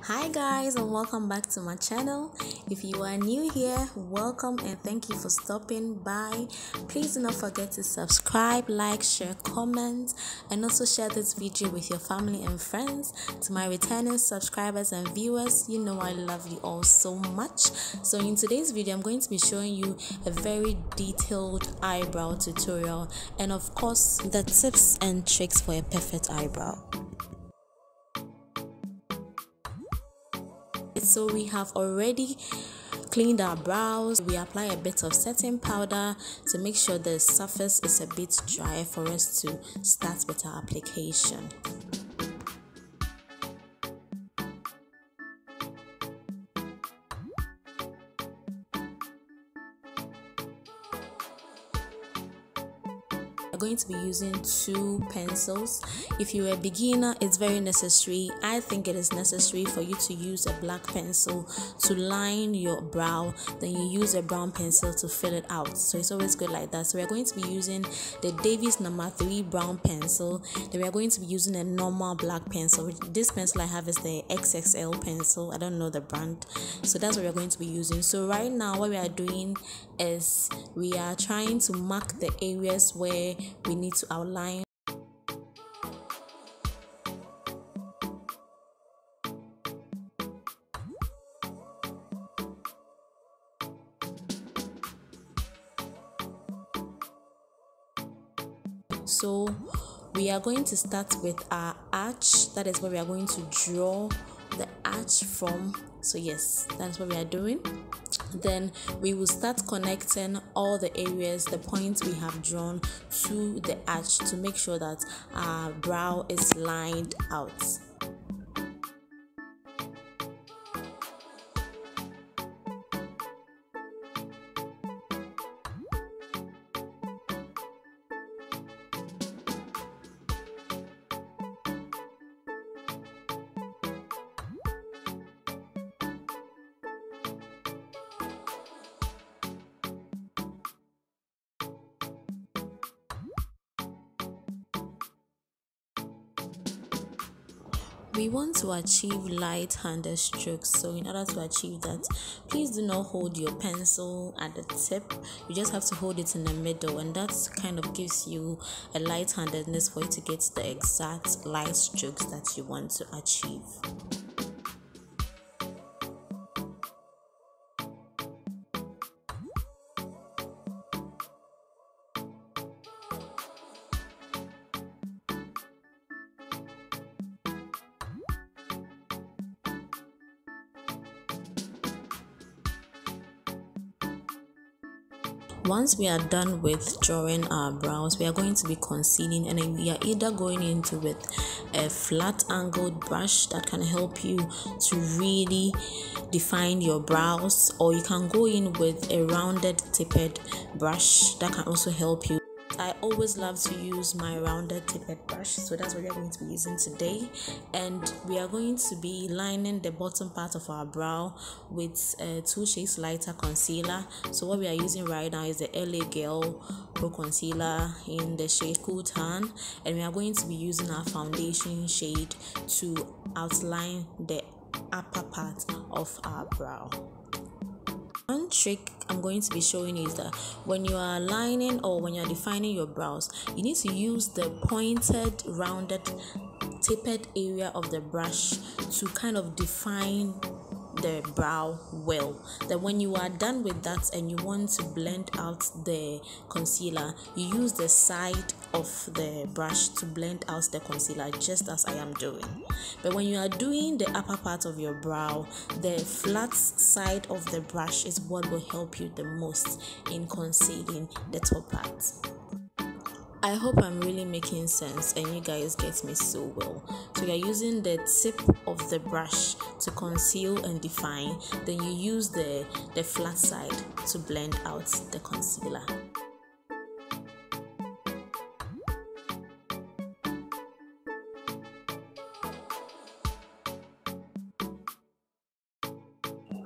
Hi guys, and welcome back to my channel. If you are new here, welcome and thank you for stopping by. Please do not forget to subscribe, like, share, comment, and also share this video with your family and friends. To my returning subscribers and viewers, you know I love you all so much. So in today's video, I'm going to be showing you a very detailed eyebrow tutorial and of course the tips and tricks for a perfect eyebrow. So we have already cleaned our brows. We apply a bit of setting powder to make sure the surface is a bit dry for us to start with our application. Going to be using two pencils. If you're a beginner, it's very necessary. I think it is necessary for you to use a black pencil to line your brow, then you use a brown pencil to fill it out. So it's always good like that. So we're going to be using the Davies No. 3 brown pencil. Then we're going to be using a normal black pencil. This pencil I have is the XXL pencil. I don't know the brand. So that's what we're going to be using. So right now what we are doing is we are trying to mark the areas where we need to outline. So we are going to start with our arch. That is where we are going to draw the arch from. So yes, that's what we are doing. Then we will start connecting all the areas, the points we have drawn to the arch to make sure that our brow is lined out. We want to achieve light-handed strokes, so in order to achieve that, please do not hold your pencil at the tip. You just have to hold it in the middle, and that kind of gives you a light-handedness for you to get the exact light strokes that you want to achieve. Once we are done with drawing our brows, we are going to be concealing, and then we are either going into with a flat angled brush that can help you to really define your brows, or you can go in with a rounded tipped brush that can also help you. I always love to use my rounded tipped brush, so that's what we are going to be using today. And we are going to be lining the bottom part of our brow with 2 shades lighter concealer. So what we are using right now is the LA Girl Pro Concealer in the shade Cool Tan, and we are going to be using our foundation shade to outline the upper part of our brow. One trick I'm going to be showing you is that when you are lining or when you're defining your brows, you need to use the pointed, rounded, tipped area of the brush to kind of define the brow well. Then when you are done with that and you want to blend out the concealer, you use the side of the brush to blend out the concealer, just as I am doing. But when you are doing the upper part of your brow, the flat side of the brush is what will help you the most in concealing the top part. I hope I'm really making sense and you guys get me so well. So you're using the tip of the brush to conceal and define, then you use the flat side to blend out the concealer.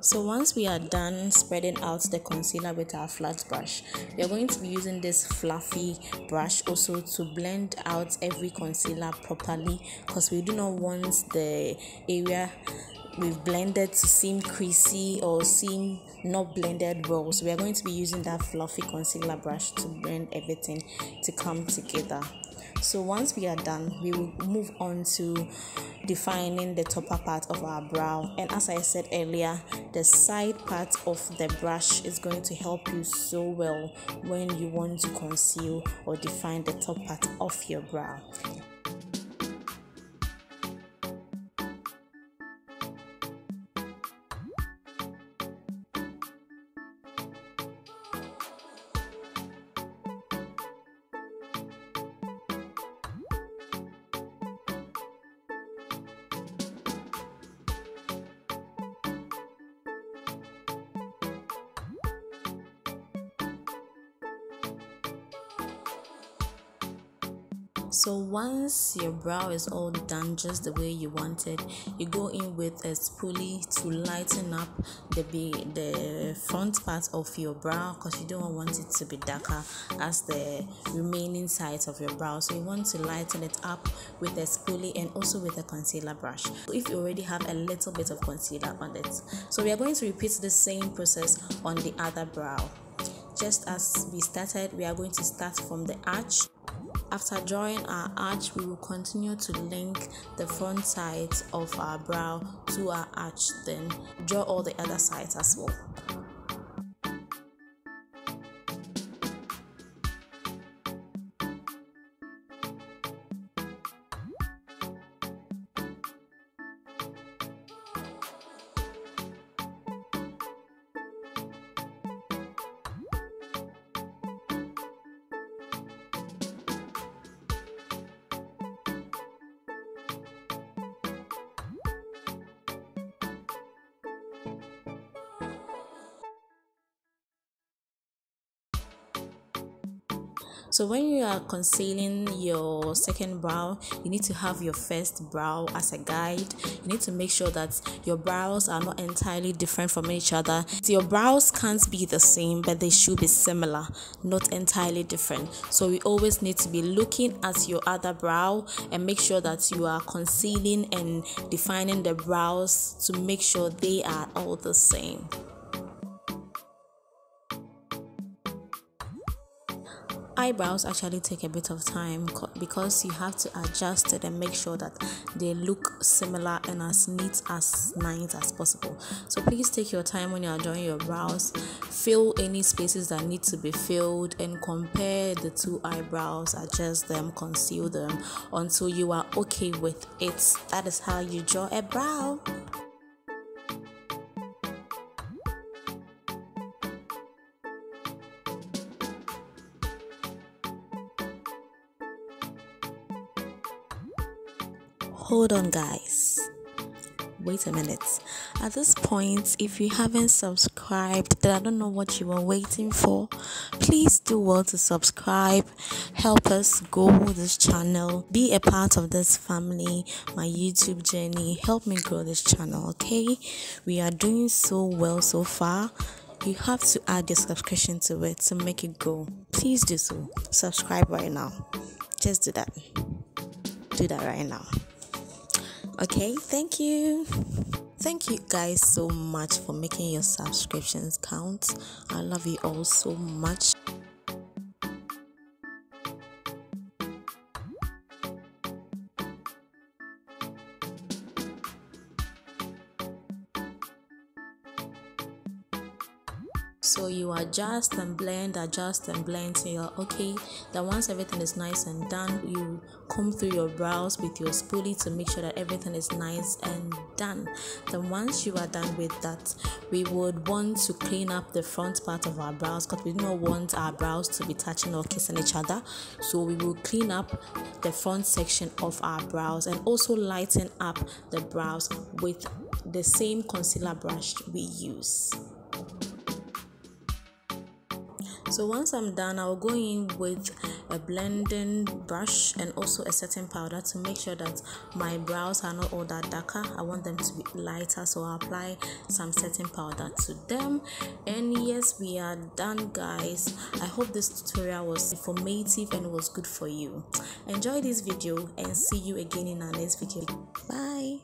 So once we are done spreading out the concealer with our flat brush, we are going to be using this fluffy brush also to blend out every concealer properly, because we do not want the area we've blended to seem creasy or seem not blended well. So we are going to be using that fluffy concealer brush to blend everything to come together. So once we are done, we will move on to defining the topper part of our brow. And as I said earlier, the side part of the brush is going to help you so well when you want to conceal or define the top part of your brow. So once your brow is all done just the way you want it, you go in with a spoolie to lighten up the front part of your brow, because you don't want it to be darker as the remaining sides of your brow. So you want to lighten it up with a spoolie and also with a concealer brush, if you already have a little bit of concealer on it. So we are going to repeat the same process on the other brow. Just as we started, we are going to start from the arch. After drawing our arch, we will continue to link the front sides of our brow to our arch, then draw all the other sides as well. So when you are concealing your second brow, you need to have your first brow as a guide. You need to make sure that your brows are not entirely different from each other. So your brows can't be the same, but they should be similar, not entirely different. So we always need to be looking at your other brow and make sure that you are concealing and defining the brows to make sure they are all the same. Eyebrows actually take a bit of time because you have to adjust it and make sure that they look similar and as neat as nice as possible. So please take your time when you are drawing your brows. Fill any spaces that need to be filled and compare the two eyebrows, adjust them, conceal them until you are okay with it. That is how you draw a brow. Hold on, guys, wait a minute. At this point, if you haven't subscribed, then I don't know what you are waiting for. Please do well to subscribe. Help us grow this channel, be a part of this family, my YouTube journey. Help me grow this channel, okay? We are doing so well so far. You have to add your subscription to it to make it grow. Please do so. Subscribe right now. Just do that. Do that right now. Okay, thank you. Thank you guys so much for making your subscriptions count. I love you all so much. So you adjust and blend till you're okay. Then once everything is nice and done, you comb through your brows with your spoolie to make sure that everything is nice and done. Then once you are done with that, we would want to clean up the front part of our brows because we do not want our brows to be touching or kissing each other. So we will clean up the front section of our brows and also lighten up the brows with the same concealer brush we use. So once I'm done, I'll go in with a blending brush and also a setting powder to make sure that my brows are not all that darker. I want them to be lighter, so I'll apply some setting powder to them. And yes, we are done, guys. I hope this tutorial was informative and was good for you. Enjoy this video and see you again in our next video. Bye.